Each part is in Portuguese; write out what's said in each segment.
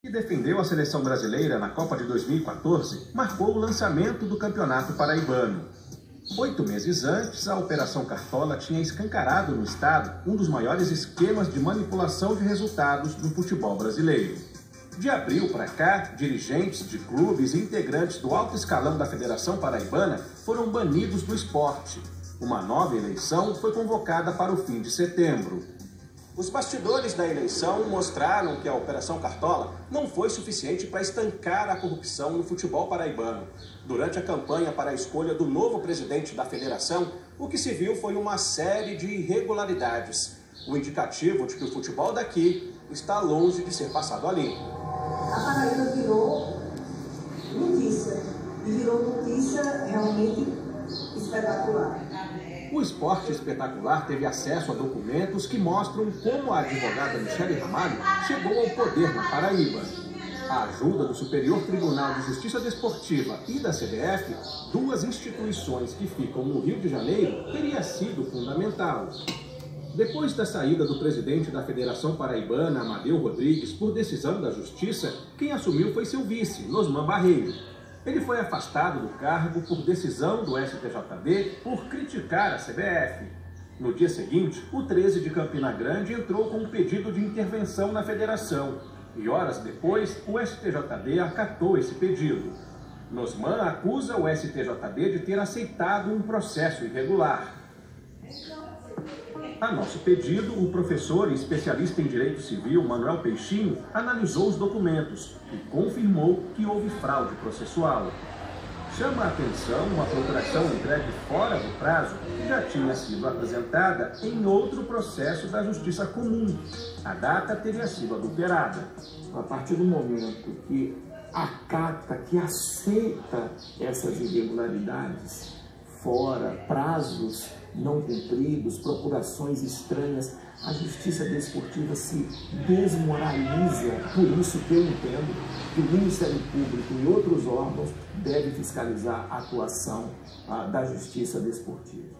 Que defendeu a seleção brasileira na Copa de 2014, marcou o lançamento do Campeonato Paraibano. 8 meses antes, a Operação Cartola tinha escancarado no estado um dos maiores esquemas de manipulação de resultados no futebol brasileiro. De abril para cá, dirigentes de clubes e integrantes do alto escalão da Federação Paraibana foram banidos do esporte. Uma nova eleição foi convocada para o fim de setembro. Os bastidores da eleição mostraram que a Operação Cartola não foi suficiente para estancar a corrupção no futebol paraibano. Durante a campanha para a escolha do novo presidente da federação, o que se viu foi uma série de irregularidades. O indicativo de que o futebol daqui está longe de ser passado a limpo. A Paraíba virou notícia, e virou notícia realmente espetacular. O Esporte Espetacular teve acesso a documentos que mostram como a advogada Michele Ramalho chegou ao poder na Paraíba. A ajuda do Superior Tribunal de Justiça Desportiva e da CBF, duas instituições que ficam no Rio de Janeiro, teria sido fundamental. Depois da saída do presidente da Federação Paraibana, Amadeu Rodrigues, por decisão da Justiça, quem assumiu foi seu vice, Nosman Barreiro. Ele foi afastado do cargo por decisão do STJD por criticar a CBF. No dia seguinte, o 13 de Campina Grande entrou com um pedido de intervenção na federação. E horas depois, o STJD acatou esse pedido. Nosman acusa o STJD de ter aceitado um processo irregular. A nosso pedido, o professor e especialista em Direito Civil, Manuel Peixinho, analisou os documentos e confirmou que houve fraude processual. Chama a atenção uma procuração entregue fora do prazo que já tinha sido apresentada em outro processo da Justiça Comum. A data teria sido adulterada. A partir do momento que acata, que aceita essas irregularidades, fora prazos não cumpridos, procurações estranhas, a justiça desportiva se desmoraliza. Por isso que eu entendo que o Ministério Público e outros órgãos devem fiscalizar a atuação da justiça desportiva.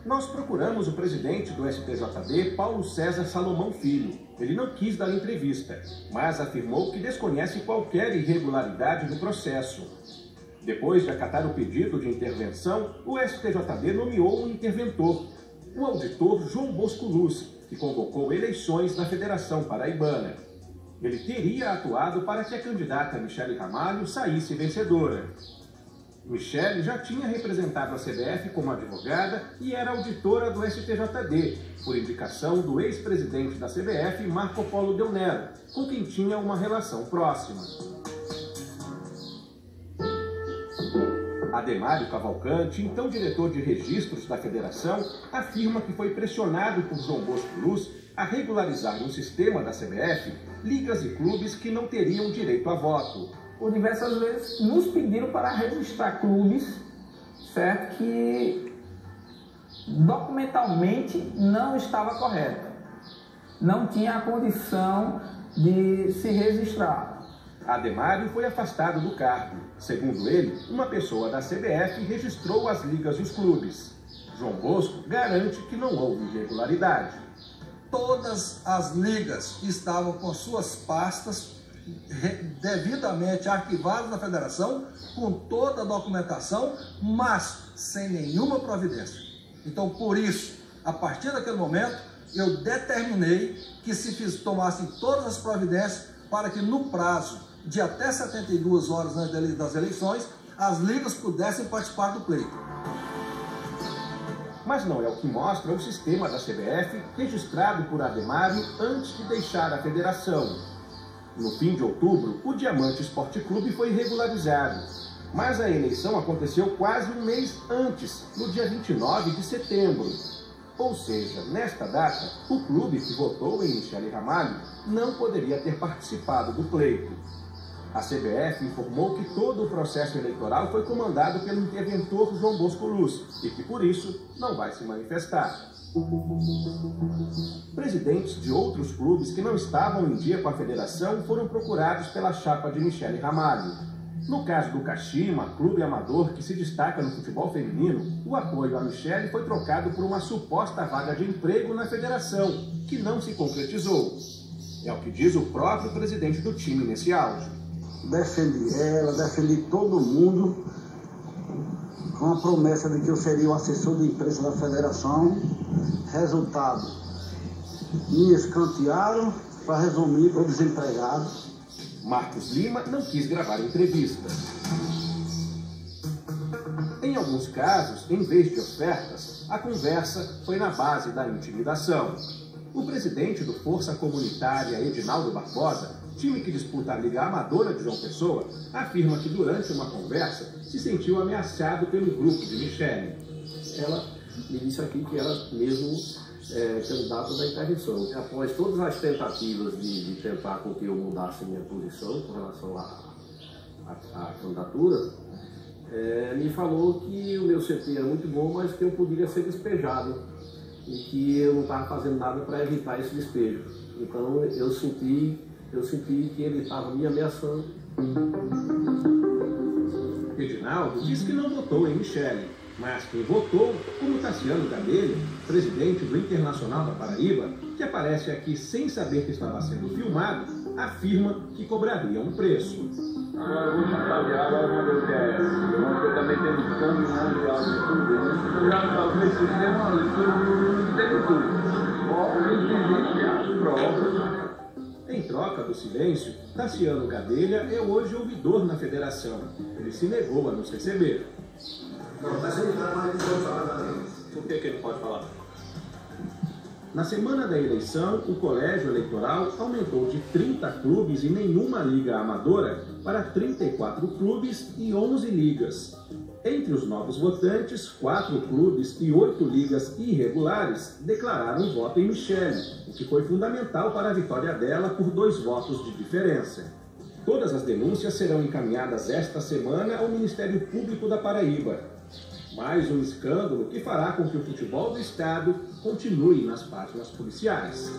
Nós procuramos o presidente do STJD, Paulo César Salomão Filho. Ele não quis dar entrevista, mas afirmou que desconhece qualquer irregularidade no processo. Depois de acatar o pedido de intervenção, o STJD nomeou um interventor, o auditor João Bosco Luz, que convocou eleições na Federação Paraibana. Ele teria atuado para que a candidata Michele Ramalho saísse vencedora. Michele já tinha representado a CBF como advogada e era auditora do STJD, por indicação do ex-presidente da CBF, Marco Polo Del Nero, com quem tinha uma relação próxima. Ademário Cavalcante, então diretor de registros da federação, afirma que foi pressionado por João Bosco Luz a regularizar no sistema da CBF ligas e clubes que não teriam direito a voto. Por diversas vezes nos pediram para registrar clubes, certo, que documentalmente não estava correto. Não tinha a condição de se registrar. Ademário foi afastado do cargo. Segundo ele, uma pessoa da CBF registrou as ligas e os clubes. João Bosco garante que não houve irregularidade. Todas as ligas estavam com suas pastas devidamente arquivadas na federação, com toda a documentação, mas sem nenhuma providência. Então, por isso, a partir daquele momento, eu determinei que se tomassem todas as providências para que no prazo de até 72 horas antes das eleições, as ligas pudessem participar do pleito. Mas não é o que mostra o sistema da CBF registrado por Ademário antes de deixar a federação. No fim de outubro, o Diamante Esporte Clube foi regularizado, mas a eleição aconteceu quase um mês antes, no dia 29 de setembro. Ou seja, nesta data, o clube que votou em Michele Ramalho não poderia ter participado do pleito. A CBF informou que todo o processo eleitoral foi comandado pelo interventor João Bosco Luz e que, por isso, não vai se manifestar. Presidentes de outros clubes que não estavam em dia com a federação foram procurados pela chapa de Michele Ramalho. No caso do Kashima, clube amador que se destaca no futebol feminino, o apoio a Michele foi trocado por uma suposta vaga de emprego na federação, que não se concretizou. É o que diz o próprio presidente do time nesse áudio. Defendi ela, defendi todo mundo, com a promessa de que eu seria o assessor de imprensa da federação. Resultado, me escantearam, para resumir, estou desempregado. Marcos Lima não quis gravar a entrevista. Em alguns casos, em vez de ofertas, a conversa foi na base da intimidação. O presidente do Força Comunitária, Edinaldo Barbosa, time que disputa a Liga Amadora de João Pessoa, afirma que durante uma conversa se sentiu ameaçado pelo grupo de Michele. Ela me disse aqui que ela mesmo candidata da intervenção. Após todas as tentativas de tentar com que eu mudasse minha posição com relação à candidatura, me falou que o meu CT era muito bom, mas que eu poderia ser despejado e que eu não estava fazendo nada para evitar esse despejo. Então eu senti que ele estava me ameaçando. Edinaldo disse que não votou em Michele, mas quem votou, como Tassiano Gadelha, presidente do Internacional da Paraíba, que aparece aqui sem saber que estava sendo filmado, afirma que cobraria um preço. Agora eu vou batalhar, agora eu quero. Eu também tenho um caminhão de áudio de tudo. Eu já preciso ter uma leitura de tudo. Inclusive as provas. Em troca do silêncio, Tassiano Gadelha é hoje ouvidor na federação. Ele se negou a nos receber. Não, está sem entrar, mas ele pode falar nada. Por que ele pode falar? Na semana da eleição, o colégio eleitoral aumentou de 30 clubes e nenhuma liga amadora para 34 clubes e 11 ligas. Entre os novos votantes, 4 clubes e 8 ligas irregulares declararam voto em Michele, o que foi fundamental para a vitória dela por 2 votos de diferença. Todas as denúncias serão encaminhadas esta semana ao Ministério Público da Paraíba. Mais um escândalo que fará com que o futebol do estado continue nas páginas policiais.